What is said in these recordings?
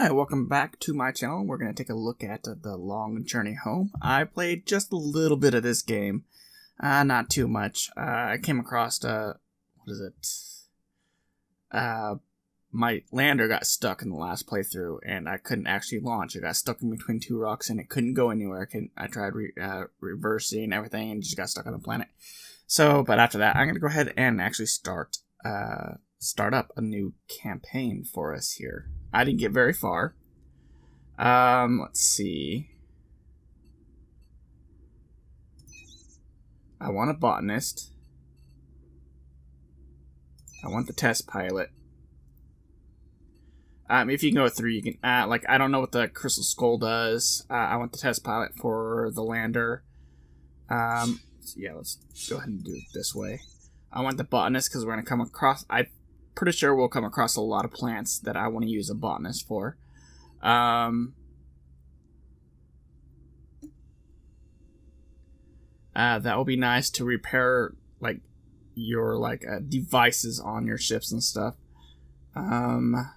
Hi, welcome back to my channel. We're going to take a look at The Long Journey Home. I played just a little bit of this game, not too much. I came across, my lander got stuck in the last playthrough, and I couldn't actually launch. It got stuck in between two rocks, and it couldn't go anywhere. I tried reversing everything, and just got stuck on the planet. But after that, I'm going to go ahead and actually start up a new campaign for us here. I didn't get very far. Let's see. I want a botanist. I want the test pilot. If you can go through, you can, I don't know what the Crystal Skull does. I want the test pilot for the lander. So yeah, let's go ahead and do it this way. I want the botanist because we're going to come across, I'm pretty sure we'll come across a lot of plants that I want to use a botanist for. That will be nice to repair, your, devices on your ships and stuff. I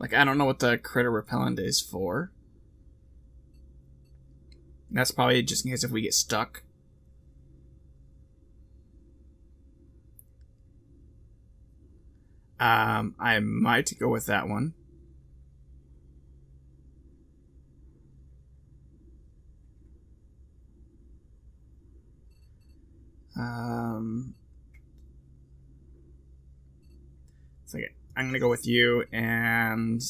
don't know what the critter repellent is for. That's probably just in case if we get stuck. I might go with that one. It's okay. I'm gonna go with you, and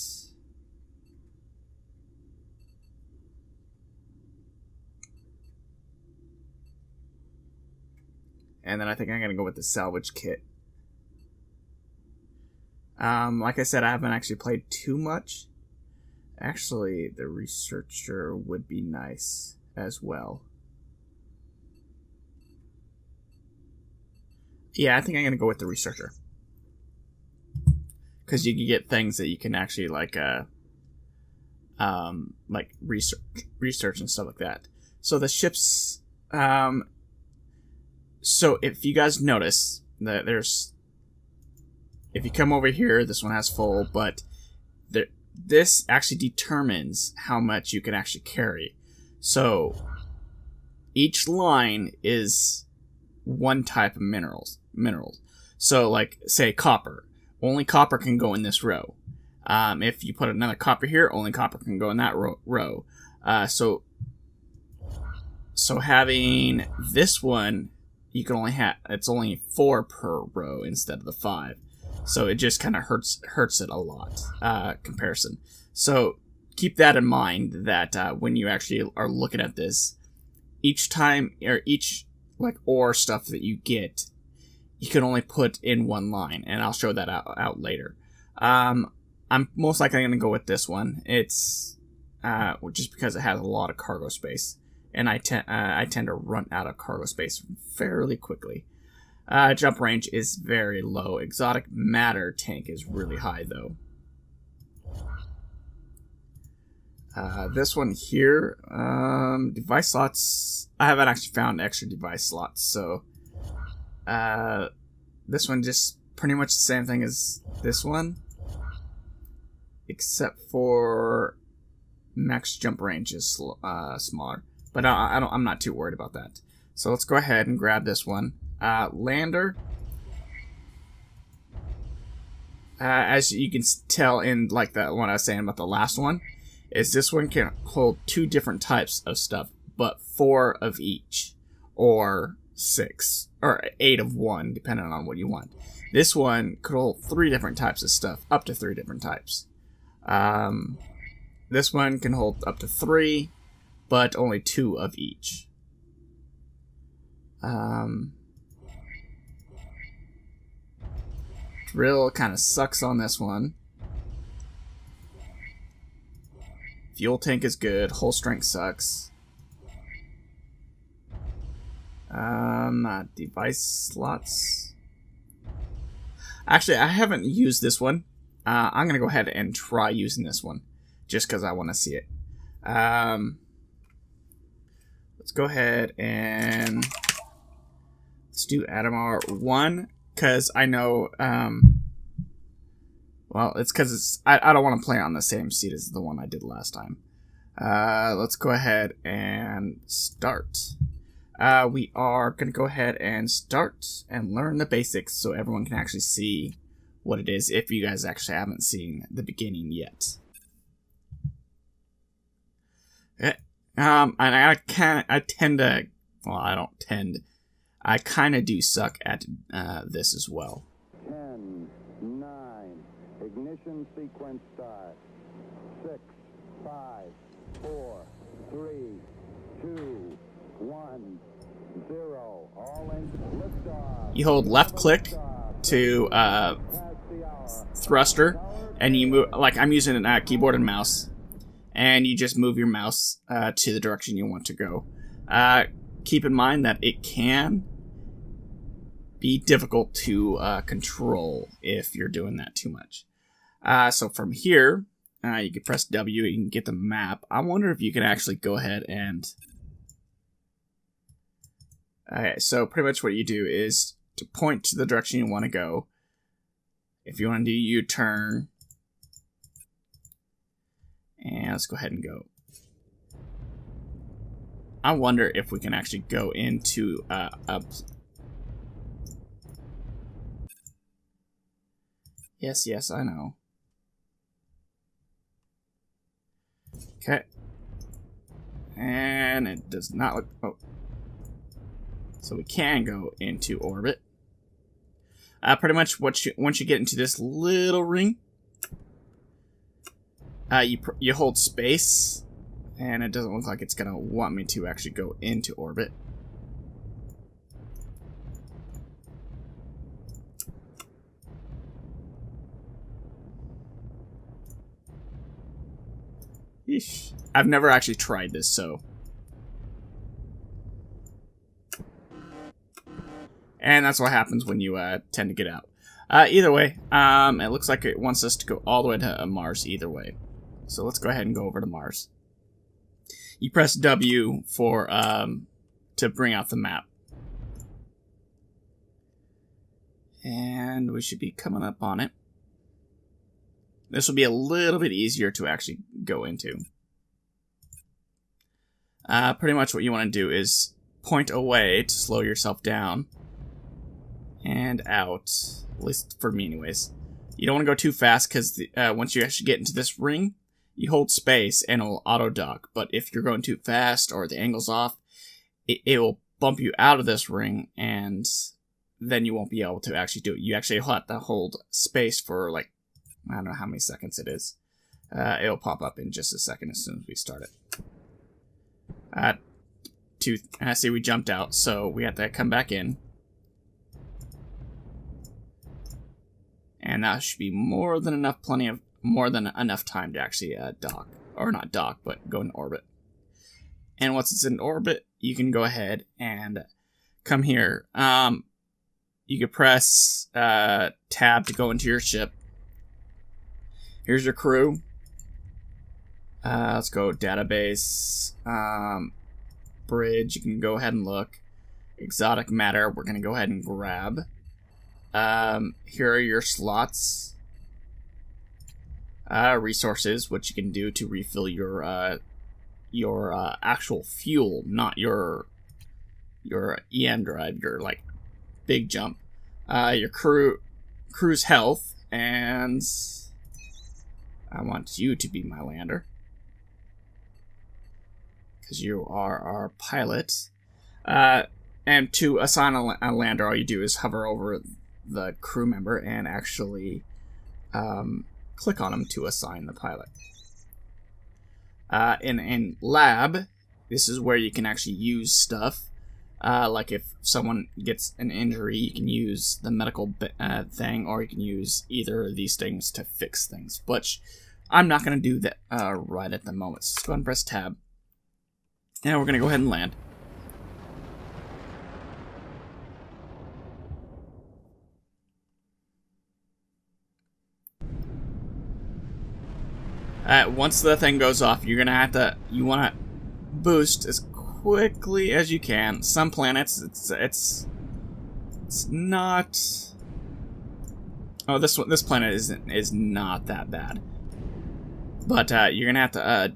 then I think I'm gonna go with the salvage kit. Like I said, I haven't actually played too much. Actually, the researcher would be nice as well. Yeah, I think I'm gonna go with the researcher. Because you can get things that you can actually, research and stuff like that. So the ships, so if you guys notice, that if you come over here, this one has full, but this actually determines how much you can actually carry. So each line is one type of minerals. So say copper. Only copper can go in this row. If you put another copper here, only copper can go in that row. So having this one, you can only it's only 4 per row instead of the 5. So it just kind of hurts it a lot, comparison. So keep that in mind that when you actually are looking at this, each time, or each ore stuff that you get, you can only put in one line, and I'll show that out later. I'm most likely going to go with this one. It's just because it has a lot of cargo space, and I tend to run out of cargo space fairly quickly. Jump range is very low. Exotic matter tank is really high, though. This one here, device slots. I haven't actually found extra device slots, so this one just pretty much the same thing as this one, except for max jump range is smaller. But I'm not too worried about that. So let's go ahead and grab this one. Lander. As you can tell in that one I was saying about the last one, is this one can hold 2 different types of stuff, but 4 of each, or 6, or 8 of one, depending on what you want. This one could hold 3 different types of stuff, up to 3 different types. This one can hold up to 3, but only 2 of each. Drill kind of sucks on this one. Fuel tank is good. Hull strength sucks. Device slots. Actually, I haven't used this one. I'm gonna go ahead and try using this one, just because I want to see it. Let's go ahead and let's do Adamar 1. because I know Well, it's because I don't want to play on the same seat as the one I did last time. Let's go ahead and start. We are going to go ahead and start and learn the basics so everyone can actually see what it is if you guys actually haven't seen the beginning yet. Okay. And I tend to, well, I don't tend, I kind of do suck at this as well. 10, 9, ignition sequence start. 6, 5, 4, 3, 2, 1, 0. All engines liftoff. You hold left click to thruster, and you move, like I'm using a keyboard and mouse, and you just move your mouse to the direction you want to go. Keep in mind that it can be difficult to control if you're doing that too much. So from here, you can press W, you can get the map. I wonder if you can actually go ahead and... Okay, so pretty much what you do is to point to the direction you want to go. If you want to do U-turn, and let's go ahead and go. I wonder if we can actually go into Yes, I know. Okay. And it does not look... Oh. So we can go into orbit. Pretty much once you get into this little ring, you hold space, and it doesn't look like it's gonna want me to actually go into orbit. Eesh. I've never actually tried this, so. And that's what happens when you tend to get out. Either way, it looks like it wants us to go all the way to Mars either way. So let's go ahead and go over to Mars. You press W for to bring out the map. And we should be coming up on it. This will be a little bit easier to actually go into. Pretty much what you want to do is point away to slow yourself down. And out. At least for me anyways. You don't want to go too fast because once you actually get into this ring, you hold space and it will auto-dock. But if you're going too fast or the angle's off, it will bump you out of this ring and then you won't be able to actually do it. You actually have to hold space for like, I don't know how many seconds it is. It'll pop up in just a second as soon as we start it. I see we jumped out, so we have to come back in. And that should be more than enough time to actually dock. Or not dock, but go in orbit. And once it's in orbit, you can go ahead and come here. You can press tab to go into your ship. Here's your crew. Let's go database. Bridge, you can go ahead and look. Exotic matter, we're going to go ahead and grab. Here are your slots. Resources, which you can do to refill your actual fuel, not your EM drive, your like big jump. Your crew's health, and I want you to be my lander because you are our pilot. And to assign a lander, all you do is hover over the crew member and actually click on them to assign the pilot. In lab, this is where you can actually use stuff. Like if someone gets an injury, you can use the medical thing, or you can use either of these things to fix things. But I'm not going to do that right at the moment. So let's go ahead and press tab. And we're going to go ahead and land. Once the thing goes off, you're gonna have to, you want to boost as quickly as you can. Some planets, it's not Oh, this planet is not that bad, but you're gonna have to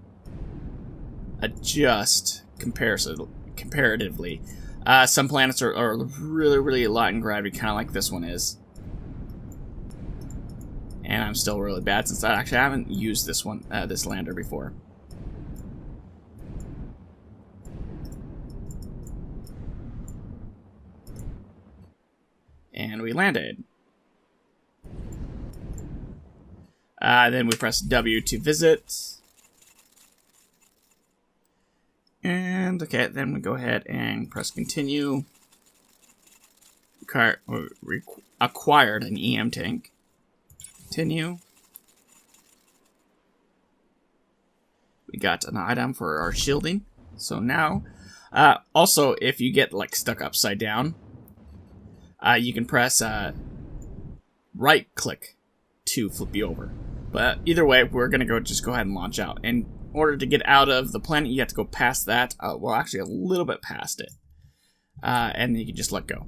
adjust comparatively. Some planets are really light in gravity, kind of like this one is. And I'm still really bad since I actually haven't used this one, this lander before. And we landed. Then we press W to visit. And, okay, then we go ahead and press continue. Acquired an EM tank. Continue. We got an item for our shielding. So now, also, if you get, like, stuck upside down, you can press right-click to flip you over. But either way, we're going to just go ahead and launch out. And in order to get out of the planet, you have to go past that. Well, actually, a little bit past it. And then you can just let go.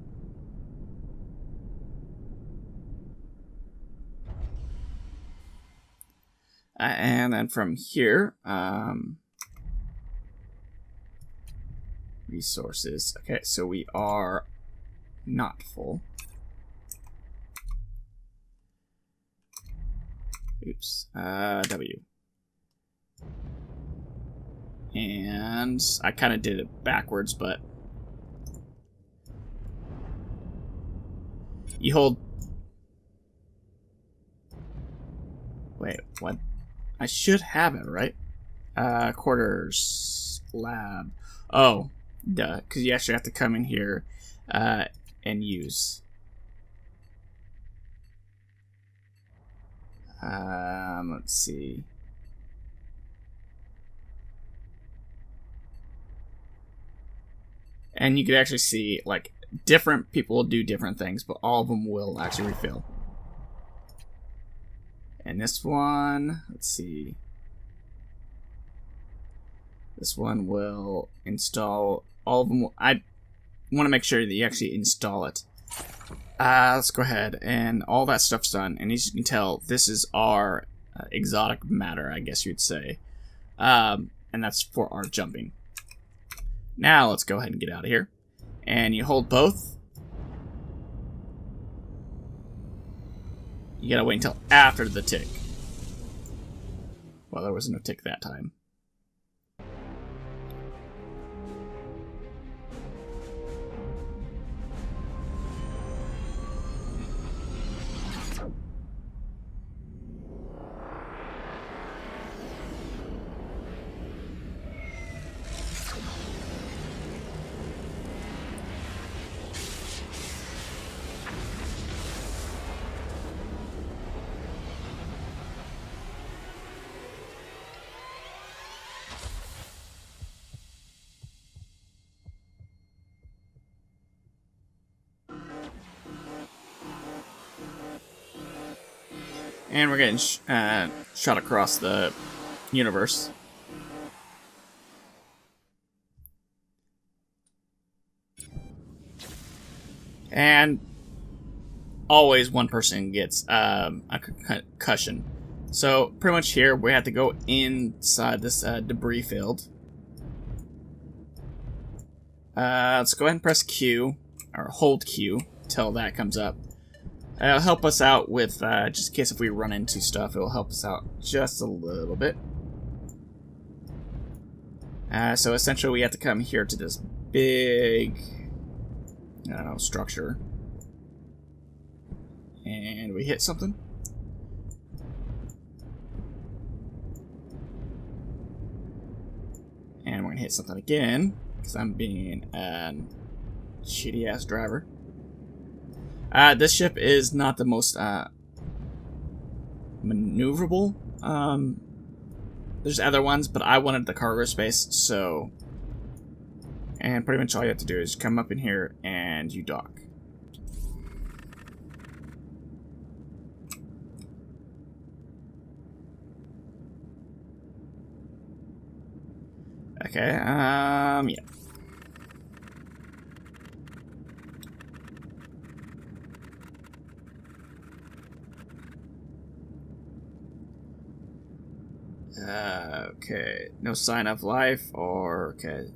And then from here, resources. Okay, so we are not full. Oops. W. And I kind of did it backwards, but you hold. Wait, what? I should have it, right? Quarters lab. Oh, duh. Because you actually have to come in here and use. Let's see. And you can actually see, like, different people do different things, but all of them will actually refill. And this one, let's see. This one will install all of them. I want to make sure that you actually install it. Let's go ahead, and all that stuff's done. And as you can tell, this is our exotic matter, I guess you'd say. And that's for our jumping. Now let's go ahead and get out of here. And you hold both. You gotta wait until after the tick. Well, there was no tick that time. And we're getting shot across the universe. And always one person gets a concussion. So pretty much here we have to go inside this debris field. Let's go ahead and press Q, or hold Q, till that comes up. It'll help us out with, just in case if we run into stuff, it'll help us out just a little bit. So essentially we have to come here to this big, I don't know, structure. And we hit something. And we're gonna hit something again, because I'm being a shitty-ass driver. This ship is not the most maneuverable. There's other ones, but I wanted the cargo space, so... And pretty much all you have to do is come up in here and you dock. Okay, yeah. Okay. No sign of life or... Okay.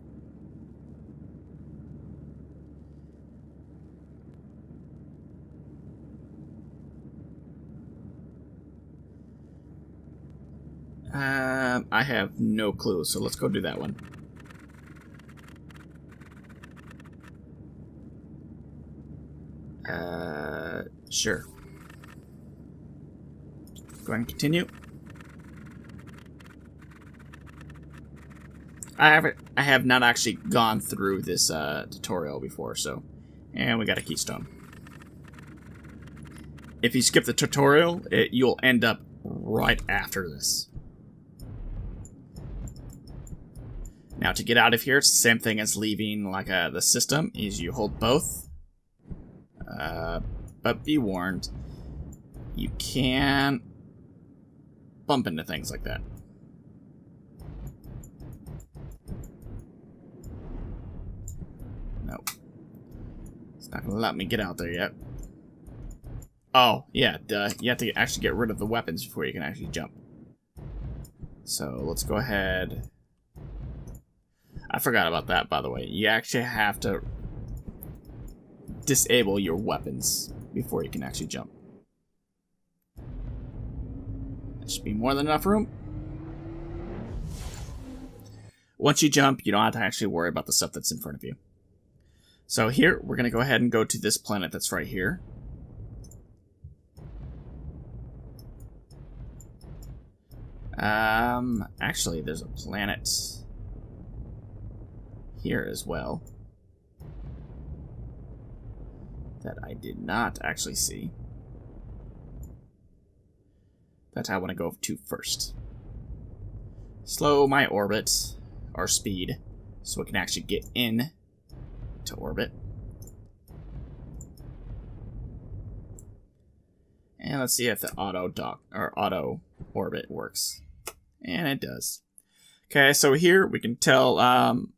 I have no clue, so let's go do that one. Sure. Go ahead and continue. I have not actually gone through this tutorial before, so... And we got a keystone. If you skip the tutorial, you'll end up right after this. Now, to get out of here, it's the same thing as leaving like the system, is you hold both. But be warned, you can bump into things like that. Nope. It's not gonna let me get out there yet. Oh, yeah, duh. You have to actually get rid of the weapons before you can actually jump. So, let's go ahead. I forgot about that, by the way. You actually have to disable your weapons before you can actually jump. There should be more than enough room. Once you jump, you don't have to actually worry about the stuff that's in front of you. So here, we're going to go ahead and go to this planet that's right here. Actually, there's a planet here as well that I did not actually see. That I want to go to first. Slow my orbit, or speed, so we can actually get in to orbit. And let's see if the auto dock or auto orbit works. And it does. Okay, so here we can tell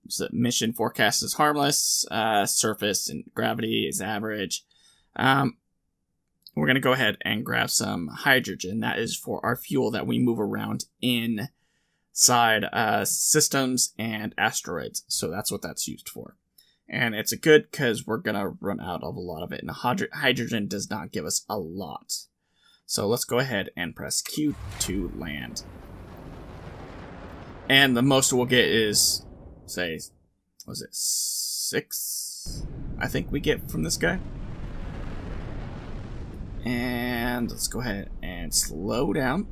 so mission forecast is harmless, surface and gravity is average. We're going to go ahead and grab some hydrogen. That is for our fuel that we move around inside systems and asteroids. So that's what that's used for. And it's a good because we're going to run out of a lot of it. And hydrogen does not give us a lot. So let's go ahead and press Q to land. And the most we'll get is, say, was it 6? I think we get from this guy. And let's go ahead and slow down.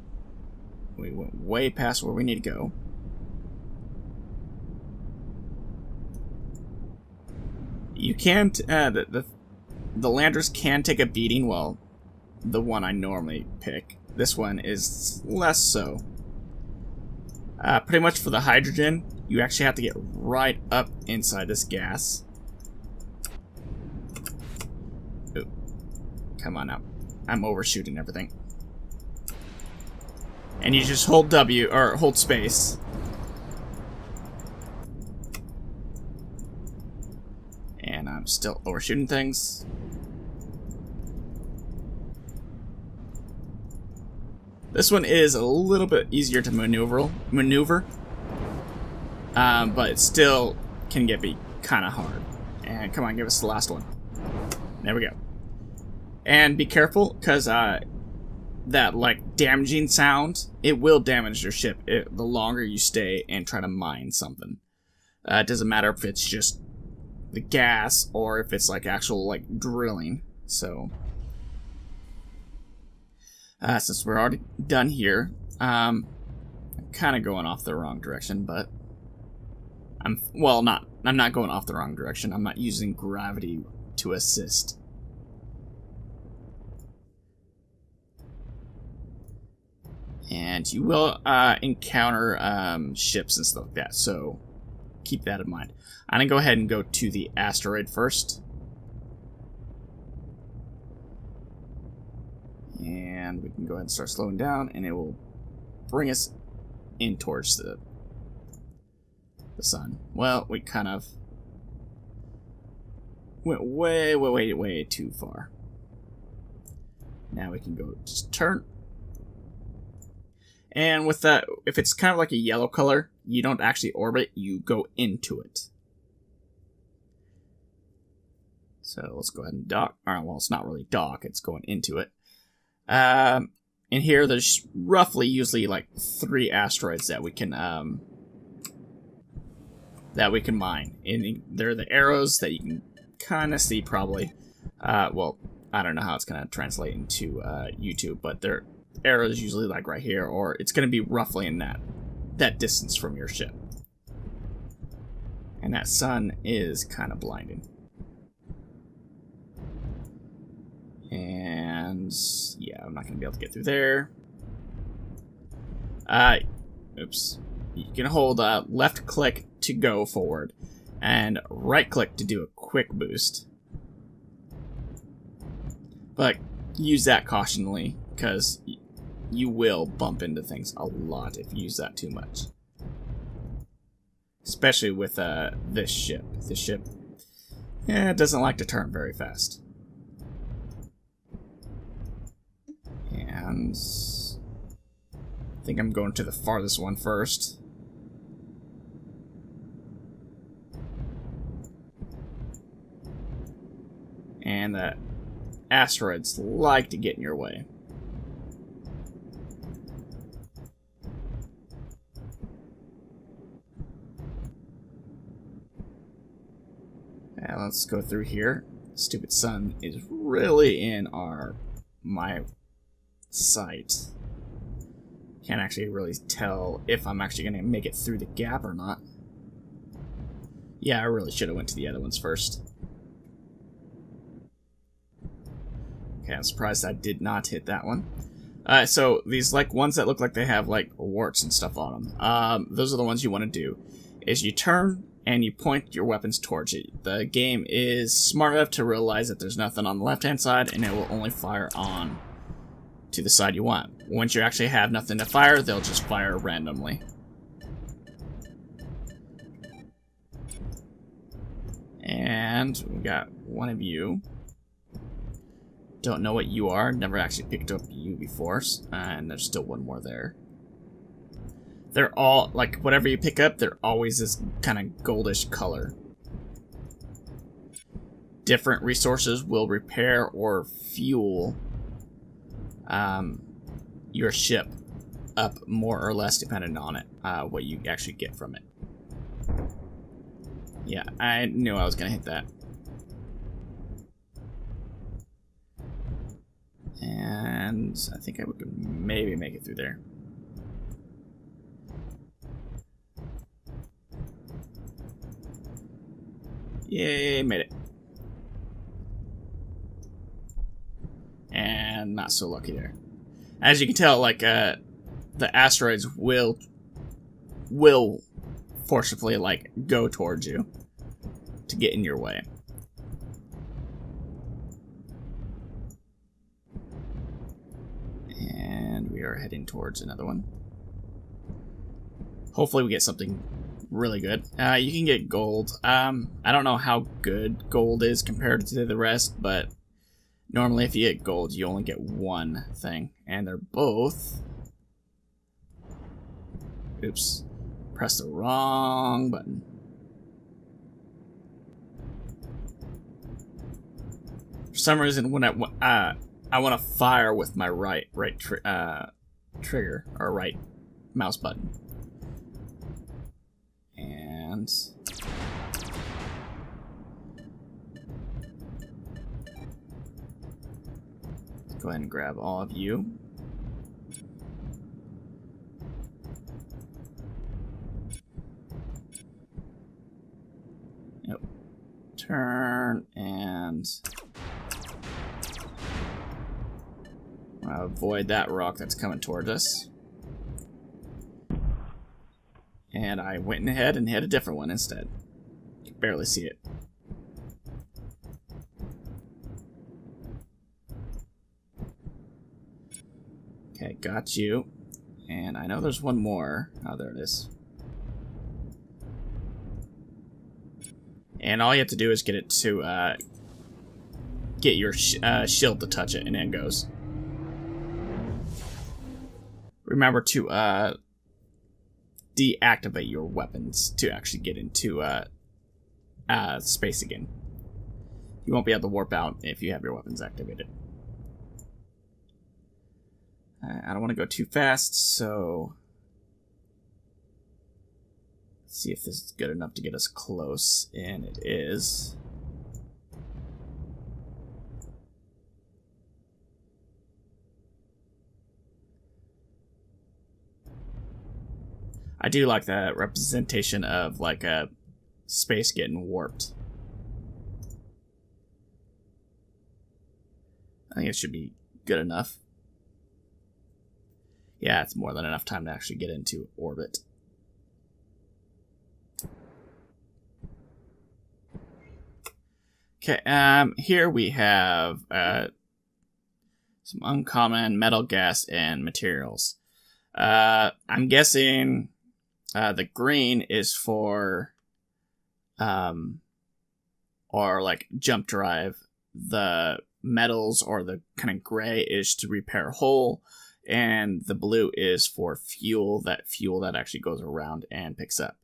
We went way past where we need to go. You can't, the landers can take a beating, well, the one I normally pick. This one is less so. Pretty much for the hydrogen, you actually have to get right up inside this gas. Ooh. Come on now. I'm overshooting everything. And you just hold W, or hold space. And I'm still overshooting things. This one is a little bit easier to maneuver, but it still can be kind of hard. And come on, give us the last one. There we go. And be careful, because that like damaging sound, it will damage your ship the longer you stay and try to mine something. It doesn't matter if it's just the gas or if it's like actual like drilling. So since we're already done here, I'm kind of going off the wrong direction, but I'm not going off the wrong direction. I'm not using gravity to assist. And you will encounter ships and stuff like that, so keep that in mind. I'm going to go ahead and go to the asteroid first. And we can go ahead and start slowing down, and it will bring us in towards the sun. Well, we kind of went way too far. Now we can go just turn. And with that, if it's kind of like a yellow color, you don't actually orbit, you go into it. So let's go ahead and dock. Well, it's not really dock, it's going into it. In here, there's roughly usually like 3 asteroids that we can mine. And they're the arrows that you can kind of see probably. Well, I don't know how it's going to translate into YouTube, but they're arrows usually like right here, or it's going to be roughly in that distance from your ship. And that sun is kind of blinding. And yeah, I'm not going to be able to get through there. Oops. You can hold left click to go forward and right click to do a quick boost. But use that cautionally, because you will bump into things a lot if you use that too much. Especially with this ship. This ship, yeah, it doesn't like to turn very fast. And I think I'm going to the farthest one first. And the asteroids like to get in your way. And let's go through here. Stupid sun is really in my sight. Can't actually really tell if I'm actually going to make it through the gap or not. Yeah, I really should have went to the other ones first. Okay, I'm surprised I did not hit that one. So these like ones that look like they have like warts and stuff on them. Those are the ones you want to do. Is you turn and you point your weapons towards it. The game is smart enough to realize that there's nothing on the left-hand side, and it will only fire on to the side you want. Once you actually have nothing to fire, they'll just fire randomly. And we got one of you. Don't know what you are. Never actually picked up you before. And there's still one more there. They're all, like, whatever you pick up, they're always this kind of goldish color. Different resources will repair or fuel your ship up more or less depending on it, what you actually get from it. Yeah, I knew I was gonna hit that. And I think I would maybe make it through there. Yay, made it. And not so lucky there. As you can tell, like, the asteroids will forcibly, like, go towards you to get in your way. And we are heading towards another one. Hopefully we get something really good. You can get gold. I don't know how good gold is compared to the rest, but normally if you get gold, you only get one thing. And they're both... Oops. Pressed the wrong button. For some reason, when I want to fire with my right trigger, or right mouse button. And... go ahead and grab all of you. Yep. Turn and avoid that rock that's coming towards us. And I went ahead and hit a different one instead. You can barely see it. Okay, got you. And I know there's one more. Oh, there it is. And all you have to do is get it to get your shield to touch it, and it goes. remember to deactivate your weapons to actually get into space again. You won't be able to warp out if you have your weapons activated. I don't want to go too fast, so let's see if this is good enough to get us close, and it is. I do like that representation of like a space getting warped. I think it should be good enough. Yeah, it's more than enough time to actually get into orbit. Okay, here we have some uncommon metal, gas, and materials. I'm guessing the green is for or like jump drive. The metals or the kind of gray is to repair hull, and the blue is for fuel that actually goes around and picks up.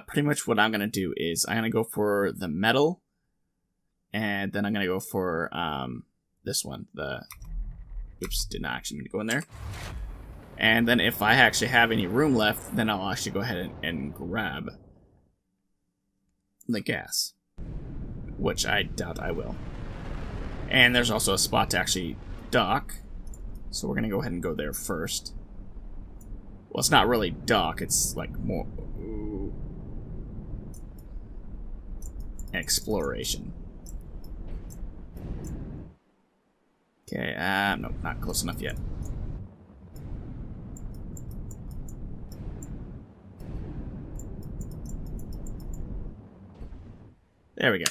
Pretty much what I'm going to do is I'm going to go for the metal, and then I'm going to go for this one. Oops, did not actually mean to go in there. And then if I actually have any room left, then I'll actually go ahead and grab the gas, which I doubt I will. And there's also a spot to actually dock, so we're going to go ahead and go there first. Well, it's not really dock, it's like more exploration. Okay, no, not close enough yet. There we go.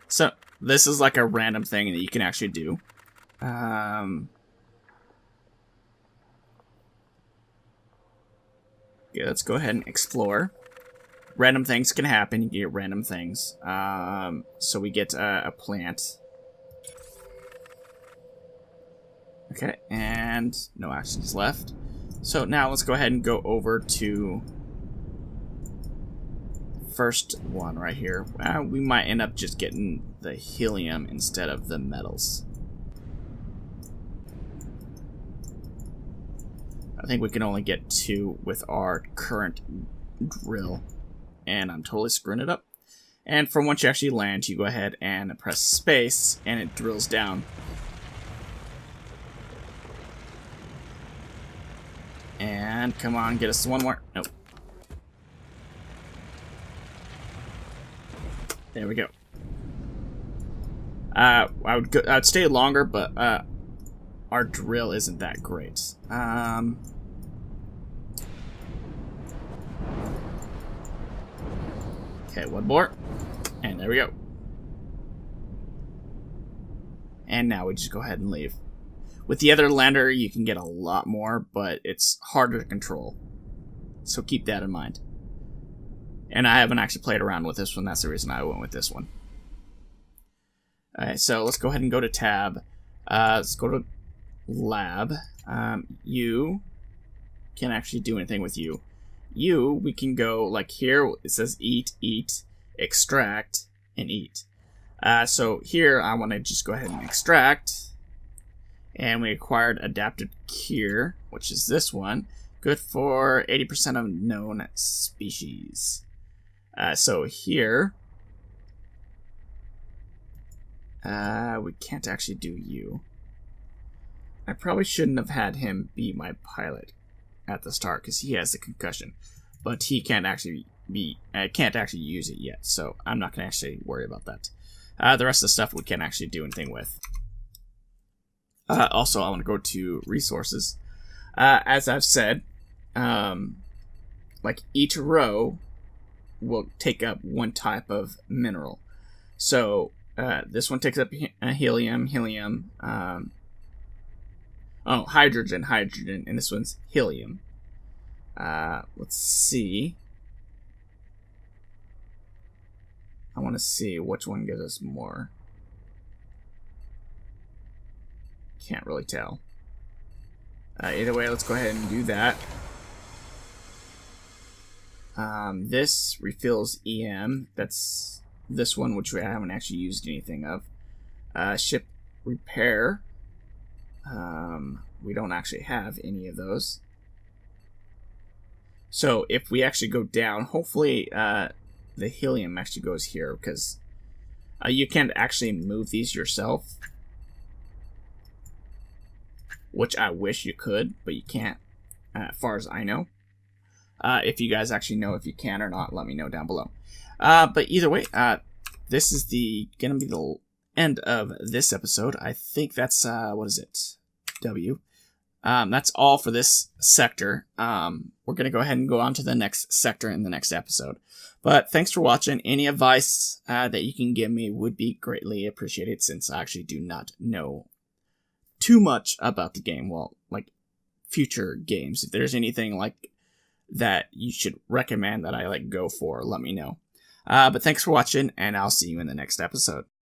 So, this is like a random thing that you can actually do. Okay, let's go ahead and explore. Random things can happen. You get random things. So we get a plant. Okay, and no actions left. So now let's go ahead and go over to first one right here. We might end up just getting the helium instead of the metals. I think we can only get 2 with our current drill, and I'm totally screwing it up. And from once you actually land, you go ahead and press space, and it drills down. And come on, get us one more. Nope. There we go. I'd stay longer, but our drill isn't that great. Okay, one more. And there we go. And now we just go ahead and leave. With the other lander, you can get a lot more, but it's harder to control. So keep that in mind. And I haven't actually played around with this one. That's the reason I went with this one. Alright, so let's go ahead and go to tab. Let's go to lab. You can't actually do anything with you. We can go like here. It says eat, extract, and eat. So here I want to just go ahead and extract. And we acquired adapted cure, which is this one. Good for 80% of known species. So here, we can't actually do you. I probably shouldn't have had him be my pilot at the start because he has the concussion, but he can't actually use it yet. So I'm not gonna actually worry about that. The rest of the stuff we can't actually do anything with. Also, I want to go to resources. As I've said, like each row will take up one type of mineral. So this one takes up helium, hydrogen, and this one's helium. Let's see. I want to see which one gives us more. Can't really tell. Either way, let's go ahead and do that. This refills EM. That's this one, which I haven't actually used anything of. Ship repair. We don't actually have any of those. So if we actually go down, hopefully the helium actually goes here, because you can't actually move these yourself. Which I wish you could, but you can't, as far as I know. If you guys actually know if you can or not, let me know down below. But either way, this is gonna be the end of this episode. I think that's, what is it? W. That's all for this sector. We're gonna go ahead and go on to the next sector in the next episode. But thanks for watching. Any advice that you can give me would be greatly appreciated, since I actually do not know too much about the game. Well, like future games. If there's anything like that you should recommend that I go for, let me know. But thanks for watching, and I'll see you in the next episode.